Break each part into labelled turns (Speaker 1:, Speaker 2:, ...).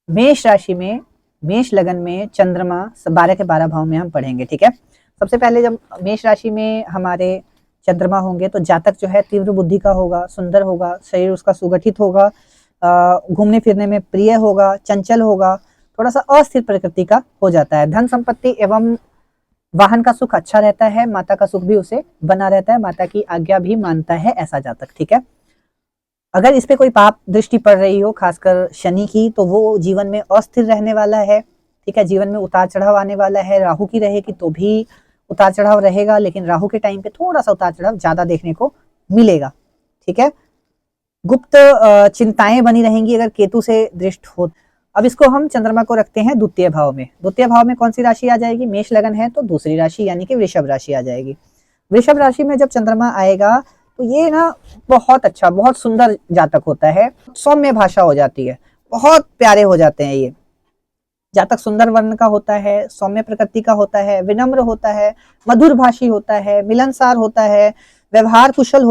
Speaker 1: मेष राशि में, मेष लगन में चंद्रमा 12 के 12 भाव में हम पढ़ेंगे। ठीक है, सबसे पहले जब मेष राशि में हमारे चंद्रमा होंगे तो जातक जो है तीव्र बुद्धि का होगा, सुंदर होगा, शरीर उसका सुगठित होगा, घूमने फिरने में प्रिय होगा, चंचल होगा, थोड़ा सा अस्थिर प्रकृति का हो जाता है। धन संपत्ति एवं वाहन का सुख अच्छा रहता है, माता का सुख भी उसे बना रहता है, माता की आज्ञा भी मानता है ऐसा जातक। ठीक है, अगर इस पे कोई पाप दृष्टि पड़ रही हो, खासकर शनि की, तो वो जीवन में अस्थिर रहने वाला है। ठीक है, जीवन में उतार चढ़ाव आने वाला है। राहु की रहेगी तो भी उतार चढ़ाव रहेगा, लेकिन राहु के टाइम पे थोड़ा सा उतार चढ़ाव ज्यादा देखने को मिलेगा। ठीक है, गुप्त चिंताएं बनी रहेंगी अगर केतु से दृष्ट हो। अब इसको हम चंद्रमा को रखते हैं द्वितीय भाव में। द्वितीय भाव में कौन सी राशि आ जाएगी? मेष लगन है तो दूसरी राशि यानी कि वृषभ राशि आ जाएगी। वृषभ राशि में जब चंद्रमा आएगा तो ये ना बहुत अच्छा, बहुत सुंदर जातक होता है। सौम्य भाषा हो जाती है, बहुत प्यारे हो जाते हैं ये जातक। सुंदर वर्ण का होता है, सौम्य प्रकृति का होता है, विनम्र होता है, मधुर भाषी होता है, मिलनसार होता है, व्यवहार कुशल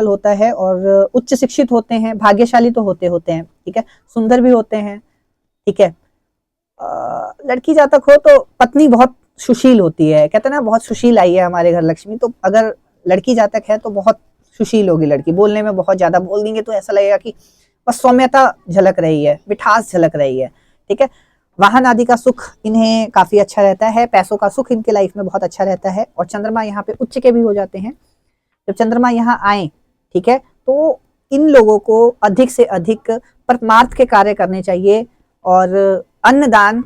Speaker 1: होता है, और उच्च शिक्षित होते हैं, भाग्यशाली तो होते हैं। ठीक है, सुंदर भी होते हैं। ठीक है, लड़की जातक हो तो पत्नी बहुत सुशील होती है। कहते हैं ना, बहुत सुशील आई है हमारे घर लक्ष्मी। तो अगर लड़की जातक है तो बहुत सुशील होगी लड़की, बोलने में बहुत ज्यादा बोल देंगे तो ऐसा लगेगा कि बस सौम्यता झलक रही है, मिठास झलक रही है। ठीक है, वाहन आदि का सुख इन्हें काफी अच्छा रहता है, पैसों का सुख इनके लाइफ में बहुत अच्छा रहता है। और चंद्रमा यहाँ पे उच्च के भी हो जाते हैं। जब चंद्रमा यहाँ आए, ठीक है, तो इन लोगों को अधिक से अधिक परमार्थ के कार्य करने चाहिए। और अन्नदान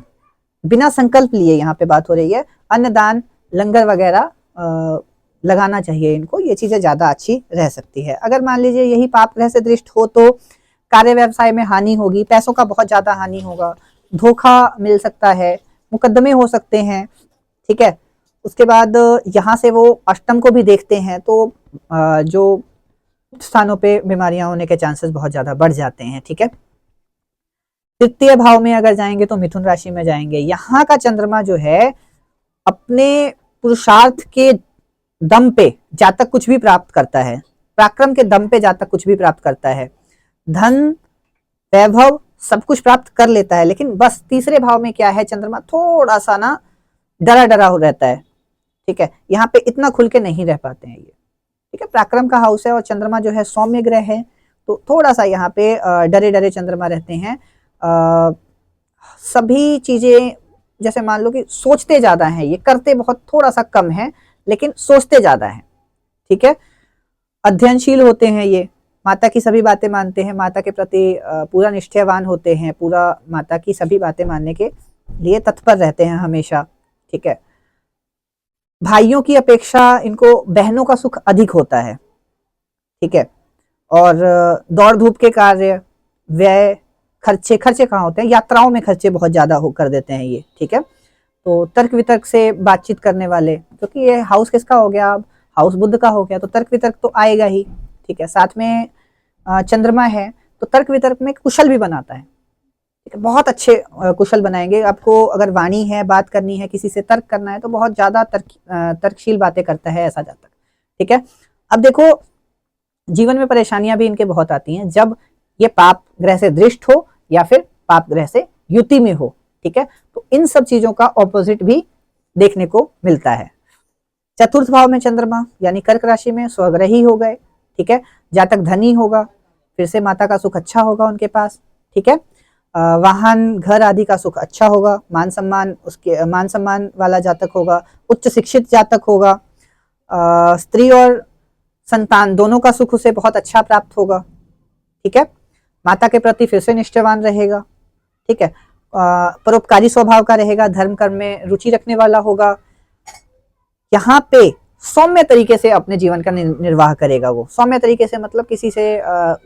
Speaker 1: बिना संकल्प लिए, यहाँ पे बात हो रही है, अन्नदान, लंगर वगैरह लगाना चाहिए इनको। ये चीजें ज्यादा अच्छी रह सकती है। अगर मान लीजिए यही पाप ग्रह से दृष्ट हो तो कार्य व्यवसाय में हानि होगी, पैसों का बहुत ज्यादा हानि होगा, धोखा मिल सकता है, मुकदमे हो सकते हैं। ठीक है, उसके बाद यहाँ से वो अष्टम को भी देखते हैं तो जो स्थानों पे बीमारियां होने के चांसेस बहुत ज्यादा बढ़ जाते हैं। ठीक है, तृतीय भाव में अगर जाएंगे तो मिथुन राशि में जाएंगे। यहाँ का चंद्रमा जो है अपने पुरुषार्थ के दम पे जातक कुछ भी प्राप्त करता है, पराक्रम के दम पे जातक कुछ भी प्राप्त करता है, धन वैभव सब कुछ प्राप्त कर लेता है। लेकिन बस तीसरे भाव में क्या है, चंद्रमा थोड़ा सा ना डरा डरा हो रहता है। ठीक है, यहाँ पे इतना खुल के नहीं रह पाते हैं ये। ठीक है, पराक्रम का हाउस है और चंद्रमा जो है सौम्य ग्रह है, तो थोड़ा सा यहाँ पे डरे डरे चंद्रमा रहते हैं। सभी चीजें जैसे मान लो कि सोचते ज्यादा हैं, ये करते बहुत थोड़ा सा कम है लेकिन सोचते ज्यादा है। ठीक है, अध्ययनशील होते हैं ये, माता की सभी बातें मानते हैं, माता के प्रति पूरा निष्ठावान होते हैं, पूरा माता की सभी बातें मानने के लिए तत्पर रहते हैं हमेशा। ठीक है, भाइयों की अपेक्षा इनको बहनों का सुख अधिक होता है। ठीक है, और दौड़ धूप के कार्य, व्यय, खर्चे कहाँ होते हैं, यात्राओं में खर्चे बहुत ज्यादा हो कर देते हैं ये। ठीक है, तो तर्क वितर्क से बातचीत करने वाले, क्योंकि ये हाउस किसका हो गया, हाउस बुध का हो गया, तो तर्क वितर्क तो आएगा ही। ठीक है, साथ में चंद्रमा है तो तर्क वितर्क में कुशल भी बनाता है। ठीक है, बहुत अच्छे कुशल बनाएंगे आपको। अगर वाणी है, बात करनी है, किसी से तर्क करना है तो बहुत ज्यादा तर्कशील बातें करता है ऐसा जातक। ठीक है, अब देखो जीवन में परेशानियां भी इनके बहुत आती हैं जब ये पाप ग्रह से दृष्ट हो या फिर पाप ग्रह से युति में हो। ठीक है, तो इन सब चीजों का ऑपोजिट भी देखने को मिलता है। चतुर्थ भाव में चंद्रमा यानी कर्क राशि में स्वग्रही हो गए। ठीक है, जातक धनी होगा, फिर से माता का सुख अच्छा होगा उनके पास। ठीक है, वाहन, घर आदि का सुख अच्छा होगा, मान सम्मान वाला जातक होगा, उच्च शिक्षित जातक होगा, स्त्री और संतान दोनों का सुख उसे बहुत अच्छा प्राप्त होगा। ठीक है, माता के प्रति फिर से निष्ठावान रहेगा। ठीक है, परोपकारी स्वभाव का रहेगा, धर्म कर्म में रुचि रखने वाला होगा। यहाँ पे सौम्य तरीके से अपने जीवन का निर्वाह करेगा। वो सौम्य तरीके से मतलब किसी से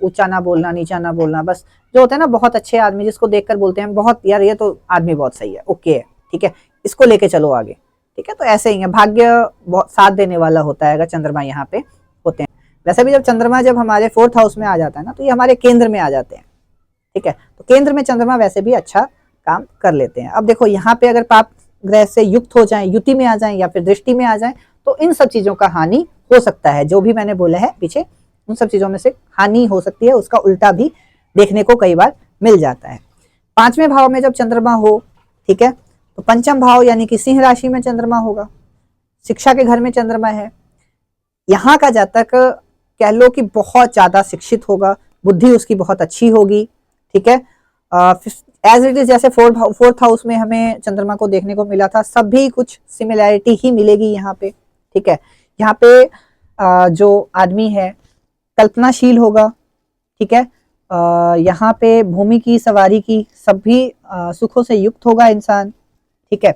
Speaker 1: ऊंचा ना बोलना, नीचा ना बोलना, बस जो होता है ना बहुत अच्छे आदमी जिसको देखकर बोलते हैं बहुत यार ये तो आदमी बहुत सही है, ओके है, ठीक है, इसको लेके चलो आगे। ठीक है, तो ऐसे ही है, भाग्य बहुत साथ देने वाला होता है अगर चंद्रमा यहाँ पे होते हैं। वैसे भी जब चंद्रमा जब हमारे 4th हाउस में आ जाता है ना तो ये हमारे केंद्र में आ जाते हैं। ठीक है, तो केंद्र में चंद्रमा वैसे भी अच्छा काम कर लेते हैं। अब देखो यहाँ पे अगर पाप ग्रह से युक्त हो जाए, युति में आ जाए या फिर दृष्टि में आ जाए तो इन सब चीजों का हानि हो सकता है। जो भी मैंने बोला है पीछे उन सब चीजों में से हानि हो सकती है, उसका उल्टा भी देखने को कई बार मिल जाता है। 5वें भाव में जब चंद्रमा हो, ठीक है, तो पंचम भाव यानी कि सिंह राशि में चंद्रमा होगा, शिक्षा के घर में चंद्रमा है। यहाँ का जातक कह लो कि बहुत ज्यादा शिक्षित होगा, बुद्धि उसकी बहुत अच्छी होगी, ठीक है। एज इट इज जैसे फोर्थ हाउस में हमें चंद्रमा को देखने को मिला था, सभी कुछ सिमिलैरिटी ही मिलेगी यहाँ पे, ठीक है। यहाँ पे जो आदमी है कल्पनाशील होगा, ठीक है। यहाँ पे भूमि की सवारी की सभी सुखों से युक्त होगा इंसान, ठीक है।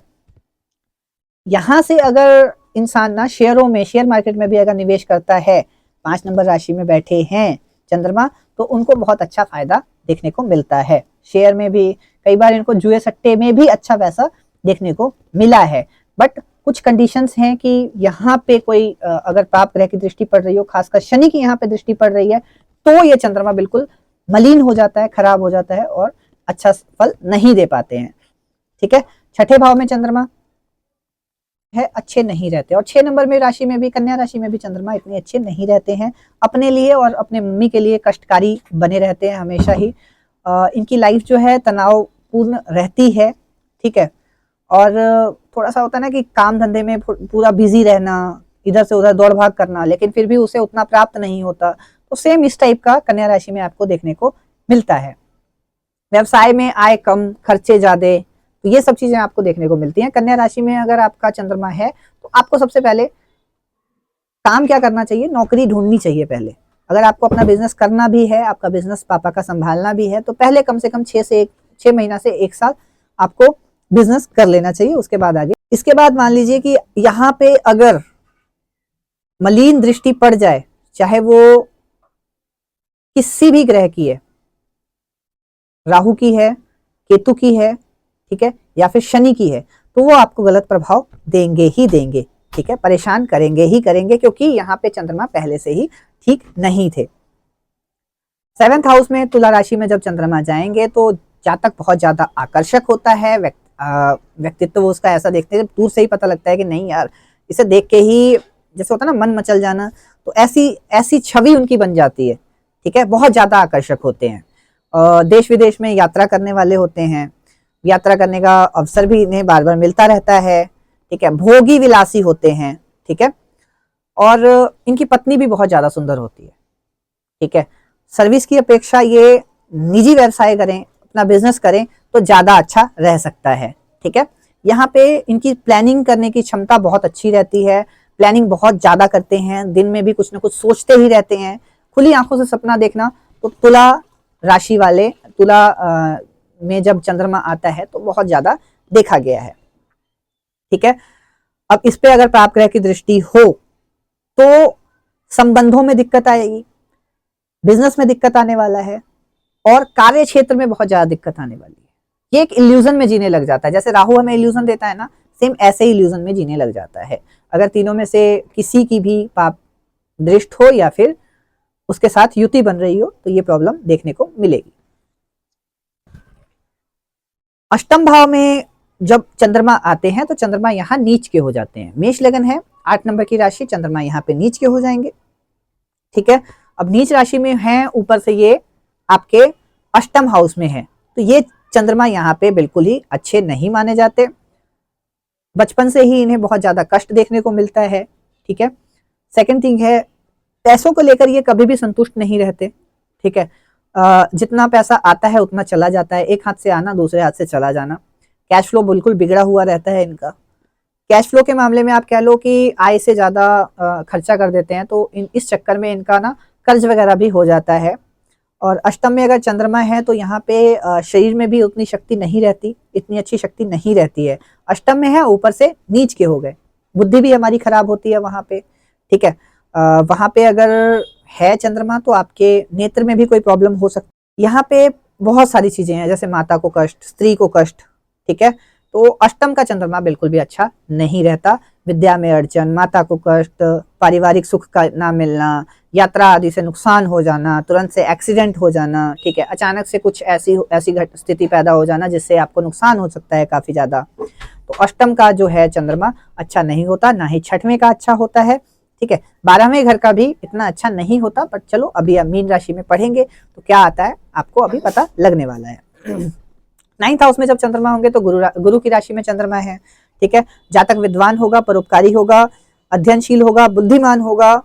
Speaker 1: यहाँ से अगर इंसान ना शेयरों में, शेयर मार्केट में भी अगर निवेश करता है, 5 नंबर राशि में बैठे हैं चंद्रमा, तो उनको बहुत अच्छा फायदा देखने को मिलता है। शेयर में भी कई बार इनको जुए सट्टे में भी अच्छा पैसा देखने को मिला है, बट कुछ कंडीशंस हैं कि यहाँ पे कोई अगर पाप ग्रह की दृष्टि पड़ रही हो, खासकर शनि की यहाँ पे दृष्टि पड़ रही है, तो ये चंद्रमा बिल्कुल मलिन हो जाता है, खराब हो जाता है और अच्छा फल नहीं दे पाते हैं, ठीक है। 6ठे भाव में चंद्रमा है, अच्छे नहीं रहते। और 6 नंबर में राशि में भी, कन्या राशि में भी चंद्रमा इतने अच्छे नहीं रहते हैं, अपने लिए और अपने मम्मी के लिए कष्टकारी बने रहते हैं हमेशा ही। इनकी लाइफ जो है तनावपूर्ण रहती है, ठीक है। और थोड़ा सा होता है ना कि काम धंधे में पूरा बिजी रहना, इधर से उधर दौड़ भाग करना, लेकिन फिर भी उसे उतना प्राप्त नहीं होता, तो सेम इस टाइप का कन्या राशि में आपको देखने को मिलता है। व्यवसाय में आय कम, खर्चे ज्यादा, तो ये सब चीजें आपको देखने को मिलती हैं। कन्या राशि में अगर आपका चंद्रमा है तो आपको सबसे पहले काम क्या करना चाहिए, नौकरी ढूंढनी चाहिए पहले। अगर आपको अपना बिजनेस करना भी है, आपका बिजनेस पापा का संभालना भी है, तो पहले कम से कम 6 महीना से 1 साल आपको बिजनेस कर लेना चाहिए, उसके बाद आगे। इसके बाद मान लीजिए कि यहाँ पे अगर मलिन दृष्टि पड़ जाए, चाहे वो किसी भी ग्रह की है, राहु की है, केतु की है, ठीक है, या फिर शनि की है, तो वो आपको गलत प्रभाव देंगे ही देंगे, ठीक है, परेशान करेंगे ही करेंगे, क्योंकि यहाँ पे चंद्रमा पहले से ही ठीक नहीं थे। 7th हाउस में तुला राशि में जब चंद्रमा जाएंगे तो जातक बहुत ज्यादा आकर्षक होता है, व्यक्तित्व उसका ऐसा देखते हैं, दूर से ही पता लगता है कि नहीं यार, इसे देख के ही जैसे होता है ना मन मचल जाना, तो ऐसी छवि उनकी बन जाती है, ठीक है। बहुत ज्यादा आकर्षक होते हैं, देश विदेश में यात्रा करने वाले होते हैं, यात्रा करने का अवसर भी इन्हें बार बार मिलता रहता है, ठीक है। भोगी विलासी होते हैं, ठीक है। और इनकी पत्नी भी बहुत ज्यादा सुंदर होती है, ठीक है। सर्विस की अपेक्षा ये निजी व्यवसाय करें, अपना बिजनेस करें तो ज्यादा अच्छा रह सकता है, ठीक है। यहाँ पे इनकी प्लानिंग करने की क्षमता बहुत अच्छी रहती है, प्लानिंग बहुत ज्यादा करते हैं, दिन में भी कुछ ना कुछ सोचते ही रहते हैं, खुली आंखों से सपना देखना। तो तुला राशि वाले, तुला में जब चंद्रमा आता है तो बहुत ज्यादा देखा गया है, ठीक है। अब इस पे अगर पाप ग्रह की दृष्टि हो तो संबंधों में दिक्कत आएगी, बिजनेस में दिक्कत आने वाला है, और कार्य क्षेत्र में बहुत ज्यादा दिक्कत आने वाली है। ये एक इल्यूजन में जीने लग जाता है, जैसे राहु हमें इल्यूजन देता है ना, सेम ऐसे ही इल्यूजन में जीने लग जाता है। अगर तीनों में से किसी की भी पाप दृष्ट हो या फिर उसके साथ युति बन रही हो तो ये प्रॉब्लम देखने को मिलेगी। 8म भाव में जब चंद्रमा आते हैं तो चंद्रमा यहाँ नीच के हो जाते हैं। मेष लगन है, 8 नंबर की राशि, चंद्रमा यहाँ पे नीच के हो जाएंगे, ठीक है। अब नीच राशि में है, ऊपर से ये आपके 8म हाउस में है, तो ये चंद्रमा यहाँ पे बिल्कुल ही अच्छे नहीं माने जाते। बचपन से ही इन्हें बहुत ज्यादा कष्ट देखने को मिलता है, ठीक है। सेकंड थिंग है, पैसों को लेकर ये कभी भी संतुष्ट नहीं रहते, ठीक है। जितना पैसा आता है उतना चला जाता है, एक हाथ से आना दूसरे हाथ से चला जाना, कैश फ्लो बिल्कुल बिगड़ा हुआ रहता है इनका। कैश फ्लो के मामले में आप कह लो कि आय से ज्यादा खर्चा कर देते हैं, तो इस चक्कर में इनका ना कर्ज वगैरह भी हो जाता है। और 8म में अगर चंद्रमा है तो यहाँ पे शरीर में भी उतनी शक्ति नहीं रहती, इतनी अच्छी शक्ति नहीं रहती है। 8म में है, ऊपर से नीच के हो गए, बुद्धि भी हमारी खराब होती है वहां पे, ठीक है। वहां पे अगर है चंद्रमा तो आपके नेत्र में भी कोई प्रॉब्लम हो सकती है। यहाँ पे बहुत सारी चीजें हैं, जैसे माता को कष्ट, स्त्री को कष्ट, ठीक है। तो 8म का चंद्रमा बिल्कुल भी अच्छा नहीं रहता। विद्या में अड़चन, माता को कष्ट, पारिवारिक सुख का ना मिलना, यात्रा आदि से नुकसान हो जाना, तुरंत से एक्सीडेंट हो जाना, ठीक है, अचानक से कुछ ऐसी स्थिति पैदा हो जाना जिससे आपको नुकसान हो सकता है काफी ज्यादा। तो 8म का जो है चंद्रमा अच्छा नहीं होता, ना ही 6ठवें का अच्छा होता है। ठीक है। 12वें घर का भी इतना अच्छा नहीं होता, बट चलो अभी मीन राशि में पढ़ेंगे तो क्या आता है आपको अभी पता लगने वाला है। 9th हाउस में जब चंद्रमा होंगे तो गुरु की राशि में चंद्रमा है, ठीक है। जातक विद्वान होगा, परोपकारी होगा, अध्ययनशील होगा, बुद्धिमान होगा,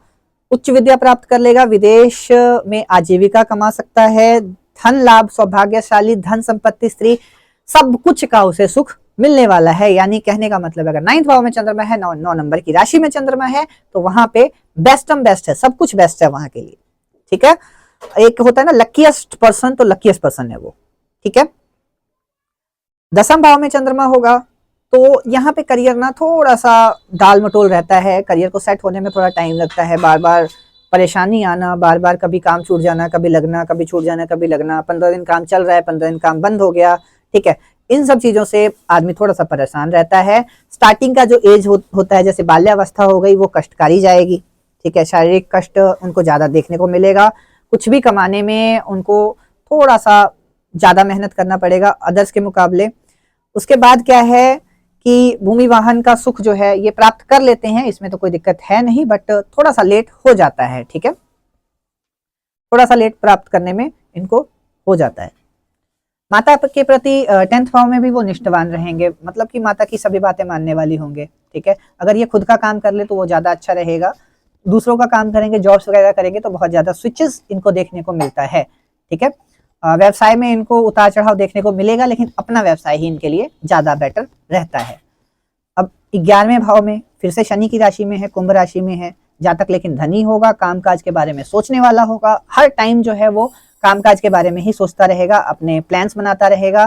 Speaker 1: उच्च विद्या प्राप्त कर लेगा, विदेश में आजीविका कमा सकता है, धन लाभ, सौभाग्यशाली, धन संपत्ति, स्त्री, सब कुछ का उसे सुख मिलने वाला है। यानी कहने का मतलब अगर 9th भाव में चंद्रमा है, 9 नंबर की राशि में चंद्रमा है, तो वहां पे बेस्टम बेस्ट है, सब कुछ बेस्ट है वहां के लिए, ठीक है। एक होता है ना लकीएस्ट पर्सन, तो लकीएस्ट पर्सन है वो, ठीक है। 10th भाव में चंद्रमा होगा तो यहाँ पे करियर ना थोड़ा सा डाल मटोल रहता है, करियर को सेट होने में थोड़ा टाइम लगता है, बार बार परेशानी आना, बार बार कभी काम छूट जाना, कभी लगना, कभी छूट जाना, कभी लगना, 15 दिन काम चल रहा है, 15 दिन काम बंद हो गया, ठीक है। इन सब चीजों से आदमी थोड़ा सा परेशान रहता है। स्टार्टिंग का जो एज होता है, जैसे बाल्यावस्था हो गई, वो कष्टकारी जाएगी, ठीक है। शारीरिक कष्ट उनको ज्यादा देखने को मिलेगा, कुछ भी कमाने में उनको थोड़ा सा ज्यादा मेहनत करना पड़ेगा अदर्स के मुकाबले। उसके बाद क्या है कि भूमि वाहन का सुख जो है ये प्राप्त कर लेते हैं, इसमें तो कोई दिक्कत है नहीं, बट थोड़ा सा लेट हो जाता है, ठीक है। थोड़ा सा लेट प्राप्त करने में इनको हो जाता है। माता के प्रति 10th भाव में भी वो निष्ठावान रहेंगे, मतलब कि माता की सभी बातें मानने वाली होंगे, ठीक है। अगर ये खुद का काम कर ले तो वो ज्यादा अच्छा रहेगा, दूसरों का काम करेंगे, जॉब्स वगैरह करेंगे तो बहुत ज्यादा स्विचेस इनको देखने को मिलता है, ठीक है। व्यवसाय में इनको उतार चढ़ाव देखने को मिलेगा, लेकिन अपना व्यवसाय ही इनके लिए ज्यादा बेटर रहता है। अब 11वें भाव में फिर से शनि की राशि में है, कुंभ राशि में है, जातक लेकिन धनी होगा, कामकाज के बारे में सोचने वाला होगा, हर टाइम जो है वो कामकाज के बारे में ही सोचता रहेगा, अपने प्लान्स बनाता रहेगा।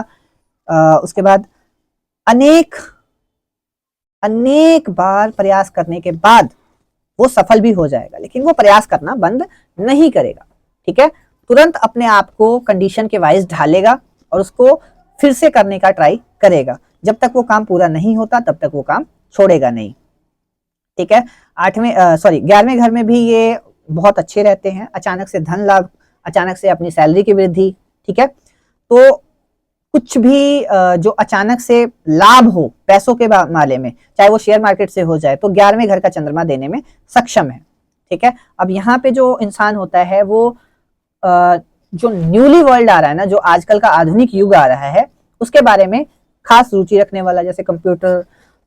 Speaker 1: उसके बाद अनेक बार प्रयास करने के बाद वो सफल भी हो जाएगा, लेकिन वो प्रयास करना बंद नहीं करेगा, ठीक है। तुरंत अपने आप को कंडीशन के वाइज ढालेगा और उसको फिर से करने का ट्राई करेगा। जब तक वो काम पूरा नहीं होता तब तक वो काम छोड़ेगा नहीं, ठीक है। 11वें घर में भी ये बहुत अच्छे रहते हैं, अचानक से धन लाभ, अचानक से अपनी सैलरी की वृद्धि, ठीक है। तो कुछ भी जो अचानक से लाभ हो पैसों के मामले में, चाहे वो शेयर मार्केट से हो जाए, तो 11वें घर का चंद्रमा देने में सक्षम है, ठीक है। अब यहाँ पे जो इंसान होता है वो जो न्यूली वर्ल्ड आ रहा है ना, जो आजकल का आधुनिक युग आ रहा है, उसके बारे में खास रुचि रखने वाला, जैसे कंप्यूटर,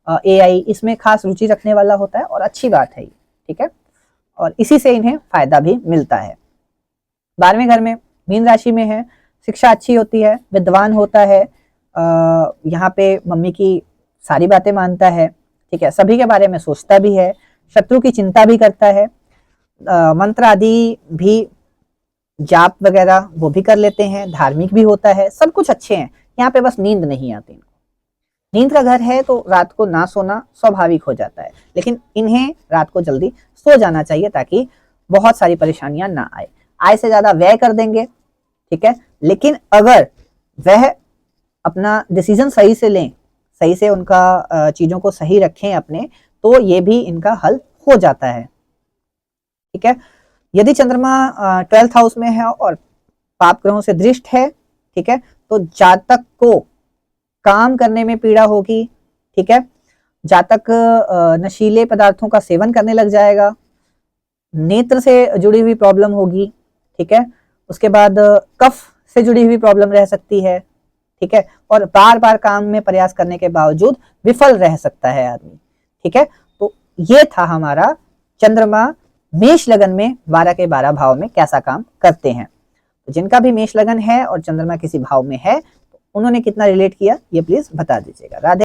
Speaker 1: AI, इसमें खास रुचि रखने वाला होता है और अच्छी बात है ये, ठीक है। और इसी से इन्हें फायदा भी मिलता है। 12वें घर में मीन राशि में है, शिक्षा अच्छी होती है, विद्वान होता है, यहाँ पे मम्मी की सारी बातें मानता है, ठीक है। सभी के बारे में सोचता भी है, शत्रु की चिंता भी करता है, मंत्र आदि भी, जाप वगैरह वो भी कर लेते हैं, धार्मिक भी होता है, सब कुछ अच्छे हैं। यहाँ पे बस नींद नहीं आती इनको। नींद का घर है तो रात को ना सोना स्वाभाविक हो जाता है, लेकिन इन्हें रात को जल्दी सो जाना चाहिए ताकि बहुत सारी परेशानियां ना आए। आय से ज्यादा व्यय कर देंगे, ठीक है, लेकिन अगर वह अपना डिसीजन सही से लें, सही से उनका चीजों को सही रखें अपने, तो ये भी इनका हल हो जाता है, ठीक है। यदि चंद्रमा 12th हाउस में है और पाप ग्रहों से दृष्ट है, ठीक है, तो जातक को काम करने में पीड़ा होगी, ठीक है। जातक नशीले पदार्थों का सेवन करने लग जाएगा, नेत्र से जुड़ी हुई प्रॉब्लम होगी, ठीक है। उसके बाद कफ से जुड़ी हुई प्रॉब्लम रह सकती है, ठीक है। और बार बार काम में प्रयास करने के बावजूद विफल रह सकता है आदमी, ठीक है। तो ये था हमारा चंद्रमा मेष लगन में 12 के 12 भाव में कैसा काम करते हैं। तो जिनका भी मेष लगन है और चंद्रमा किसी भाव में है, तो उन्होंने कितना रिलेट किया ये प्लीज बता दीजिएगा। राधे।